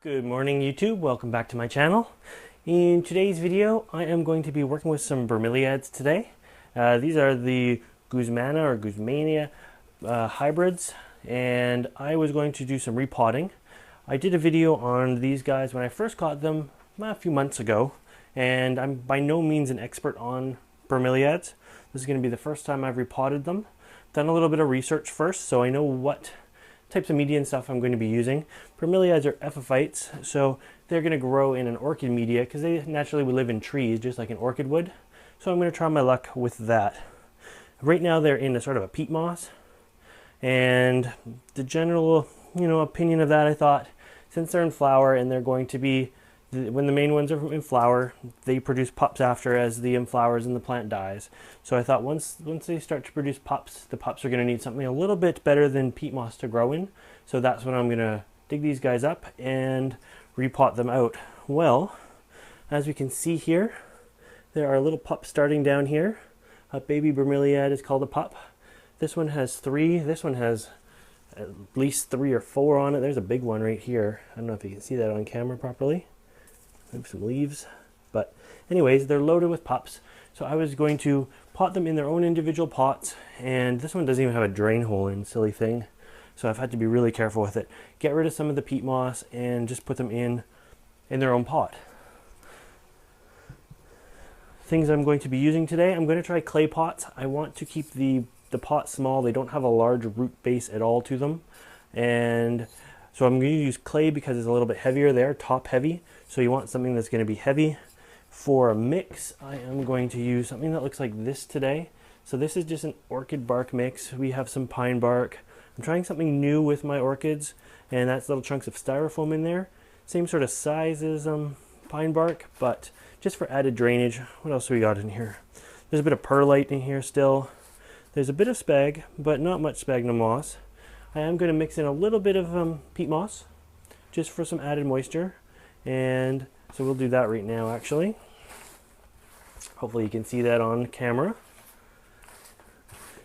Good morning YouTube, welcome back to my channel. In today's video I am going to be working with some bromeliads today. These are the Guzmana or Guzmania hybrids, and I was going to do some repotting. I did a video on these guys when I first got them a few months ago, and I'm by no means an expert on bromeliads. This is going to be the first time I've repotted them. Done a little bit of research first so I know what types of media and stuff I'm going to be using. Bromeliads are epiphytes, so they're going to grow in an orchid media because they naturally would live in trees just like an orchid would. So I'm going to try my luck with that. Right now they're in a sort of a peat moss, and the general opinion of that, I thought, since they're in flower and they're going to be, when the main ones are in flower, they produce pups after as the flowers and the plant dies. So I thought once they start to produce pups, the pups are going to need something a little bit better than peat moss to grow in. So that's when I'm going to dig these guys up and repot them out. Well, as we can see here, there are little pups starting down here. A baby bromeliad is called a pup. This one has 3. This one has at least 3 or 4 on it. There's a big one right here. I don't know if you can see that on camera properly. Maybe some leaves, but anyways, they're loaded with pups. So I was going to pot them in their own individual pots, and this one doesn't even have a drain hole in, silly thing. So I've had to be really careful with it. Get rid of some of the peat moss and just put them in their own pot. Things I'm going to be using today, I'm going to try clay pots. I want to keep the pots small. They don't have a large root base at all to them, and so I'm going to use clay because it's a little bit heavier. They're top heavy, so you want something that's going to be heavy. For a mix, I am going to use something that looks like this today. So this is just an orchid bark mix. We have some pine bark. I'm trying something new with my orchids, and that's little chunks of styrofoam in there. Same sort of size as pine bark, but just for added drainage. What else we got in here? There's a bit of perlite in here still. There's a bit of spag, but not much sphagnum moss. I am going to mix in a little bit of peat moss just for some added moisture, and so we'll do that right now actually. Hopefully you can see that on camera.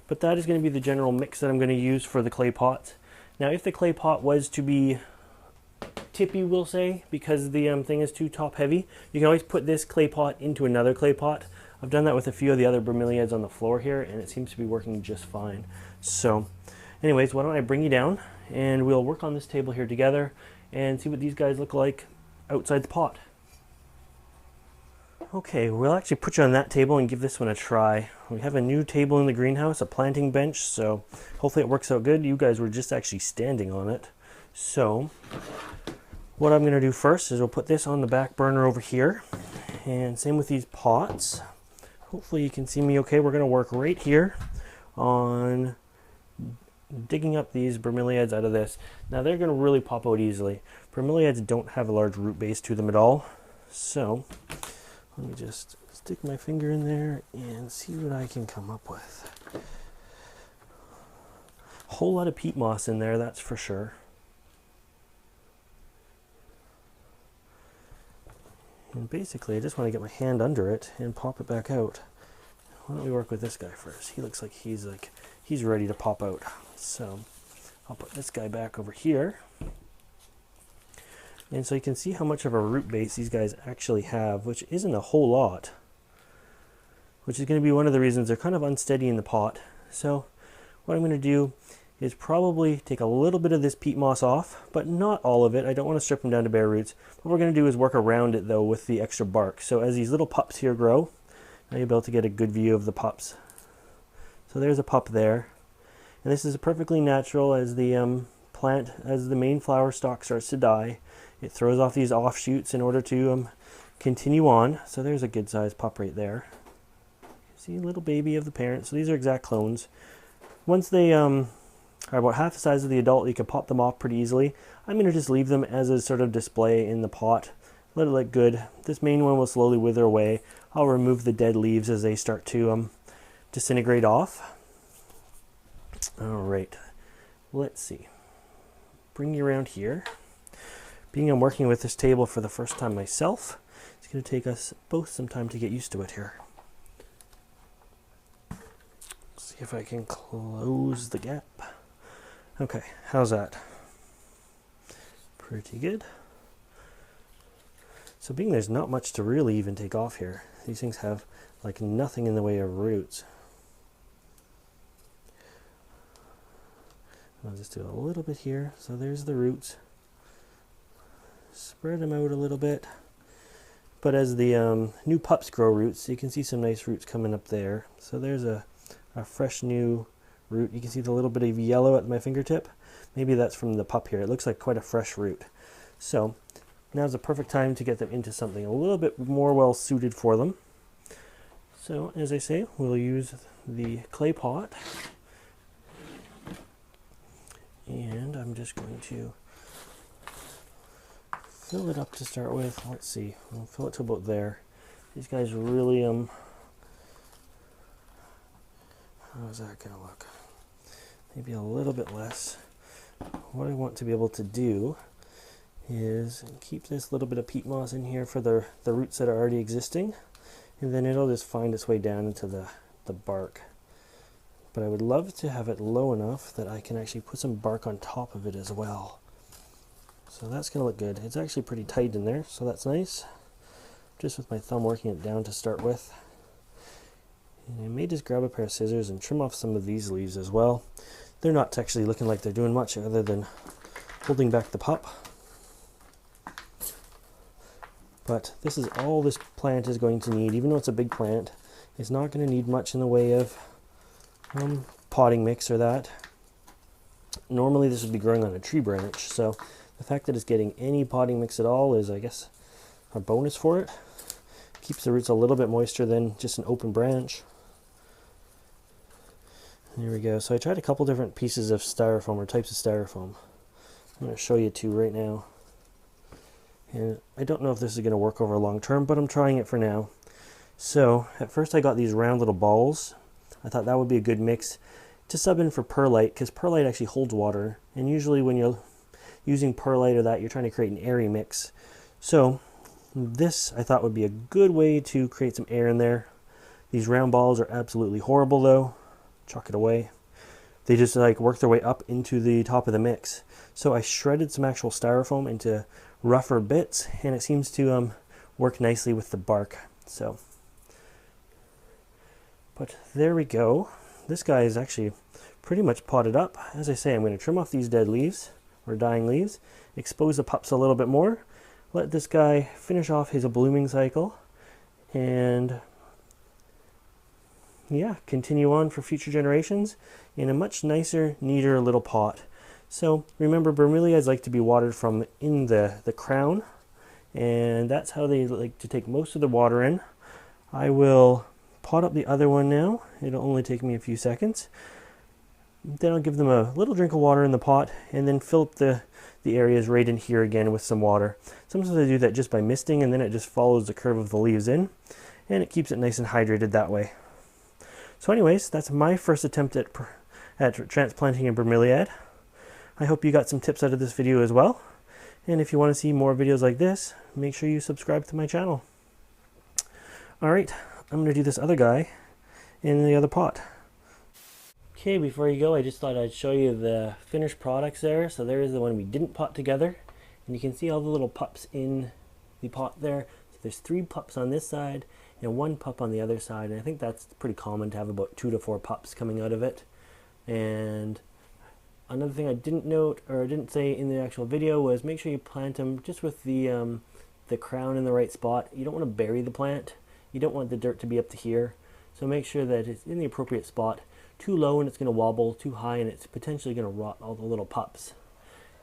But that is going to be the general mix that I'm going to use for the clay pot. Now if the clay pot was to be tippy, we'll say, because the thing is too top heavy, you can always put this clay pot into another clay pot. I've done that with a few of the other bromeliads on the floor here, and it seems to be working just fine. So anyways, why don't I bring you down and we'll work on this table here together and see what these guys look like outside the pot. Okay, we'll actually put you on that table and give this one a try. We have a new table in the greenhouse, a planting bench, so hopefully it works out good. You guys were just actually standing on it. So what I'm going to do first is we'll put this on the back burner over here, and same with these pots. Hopefully you can see me okay. We're going to work right here on digging up these bromeliads out of this. Now they're going to really pop out easily. Bromeliads don't have a large root base to them at all, so let me just stick my finger in there and see what I can come up with. A whole lot of peat moss in there, that's for sure. And basically I just want to get my hand under it and pop it back out. Why don't we work with this guy first? He looks like he's ready to pop out. So I'll put this guy back over here. And so you can see how much of a root base these guys actually have, which isn't a whole lot. Which is going to be one of the reasons they're kind of unsteady in the pot. So what I'm going to do is probably take a little bit of this peat moss off, but not all of it. I don't want to strip them down to bare roots. What we're going to do is work around it though with the extra bark. So as these little pups here grow, now you'll be able to get a good view of the pups. So there's a pup there. And this is perfectly natural. As the plant, as the main flower stalk starts to die, it throws off these offshoots in order to continue on. So there's a good sized pup right there. See, little baby of the parent. So these are exact clones. Once they are about half the size of the adult, you can pop them off pretty easily. I'm going to just leave them as a sort of display in the pot. Let it look good. This main one will slowly wither away. I'll remove the dead leaves as they start to disintegrate off. Alright, let's see. Bring you around here. Being I'm working with this table for the first time myself, it's going to take us both some time to get used to it here. See if I can close the gap. Okay, how's that? Pretty good. So being there's not much to really even take off here, these things have like nothing in the way of roots. I'll just do a little bit here. So there's the roots. Spread them out a little bit. But as the new pups grow roots, you can see some nice roots coming up there. So there's a fresh new root. You can see the little bit of yellow at my fingertip. Maybe that's from the pup here. It looks like quite a fresh root. So now's the perfect time to get them into something a little bit more well suited for them. So as I say, we'll use the clay pot. And I'm just going to fill it up to start with. Let's see, we'll fill it to about there. These guys really, how's that gonna look? Maybe a little bit less. What I want to be able to do is keep this little bit of peat moss in here for the roots that are already existing, and then it'll just find its way down into the bark. But I would love to have it low enough that I can actually put some bark on top of it as well. So that's going to look good. It's actually pretty tight in there, so that's nice. Just with my thumb working it down to start with. And I may just grab a pair of scissors and trim off some of these leaves as well. They're not actually looking like they're doing much other than holding back the pup. But this is all this plant is going to need. Even though it's a big plant, it's not going to need much in the way of potting mix or that. Normally this would be growing on a tree branch, so the fact that it's getting any potting mix at all is, I guess, a bonus for it. Keeps the roots a little bit moister than just an open branch. There we go. So I tried a couple different pieces of styrofoam or types of styrofoam. I'm going to show you two right now. And I don't know if this is going to work over long term, but I'm trying it for now. So at first I got these round little balls. I thought that would be a good mix to sub in for perlite, because perlite actually holds water, and usually when you're using perlite or that, you're trying to create an airy mix. So this I thought would be a good way to create some air in there. These round balls are absolutely horrible though. Chuck it away. They just like work their way up into the top of the mix. So I shredded some actual styrofoam into rougher bits, and it seems to work nicely with the bark. So, but there we go. This guy is actually pretty much potted up. As I say, I'm going to trim off these dead leaves or dying leaves, expose the pups a little bit more, let this guy finish off his blooming cycle, and yeah, continue on for future generations in a much nicer, neater little pot. So remember, bromeliads like to be watered from in the crown, and that's how they like to take most of the water in. I will pot up the other one now. It'll only take me a few seconds. Then I'll give them a little drink of water in the pot, and then fill up the areas right in here again with some water. Sometimes I do that just by misting, and then it just follows the curve of the leaves in, and it keeps it nice and hydrated that way. So anyways, that's my first attempt at transplanting a bromeliad. I hope you got some tips out of this video as well. And if you want to see more videos like this, make sure you subscribe to my channel. Alright, I'm going to do this other guy in the other pot. Okay, before you go, I just thought I'd show you the finished products there. So there is the one we didn't pot together. And you can see all the little pups in the pot there. So there's 3 pups on this side and 1 pup on the other side. And I think that's pretty common to have about 2 to 4 pups coming out of it. And another thing I didn't note, or I didn't say in the actual video, was make sure you plant them just with the crown in the right spot. You don't want to bury the plant. You don't want the dirt to be up to here. So make sure that it's in the appropriate spot. Too low and it's going to wobble, too high and it's potentially going to rot all the little pups.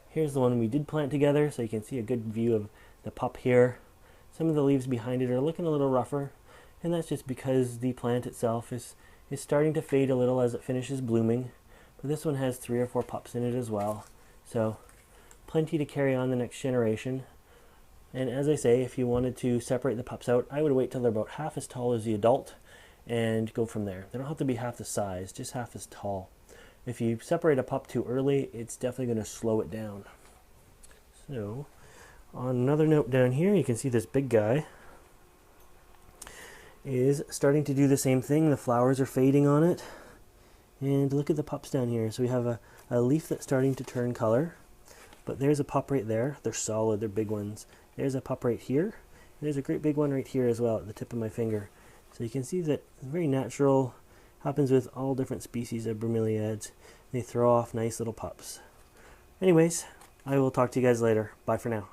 Here's the one we did plant together, so you can see a good view of the pup here. Some of the leaves behind it are looking a little rougher, and that's just because the plant itself is starting to fade a little as it finishes blooming. But this one has 3 or 4 pups in it as well, so plenty to carry on the next generation. And as I say, if you wanted to separate the pups out, I would wait till they're about half as tall as the adult and go from there. They don't have to be half the size, just half as tall. If you separate a pup too early, it's definitely going to slow it down. So, on another note down here, you can see this big guy is starting to do the same thing. The flowers are fading on it. And look at the pups down here. So we have a leaf that's starting to turn color. But there's a pup right there. They're solid, they're big ones. There's a pup right here. There's a great big one right here as well at the tip of my finger. So you can see that it's very natural, happens with all different species of bromeliads. They throw off nice little pups. Anyways, I will talk to you guys later. Bye for now.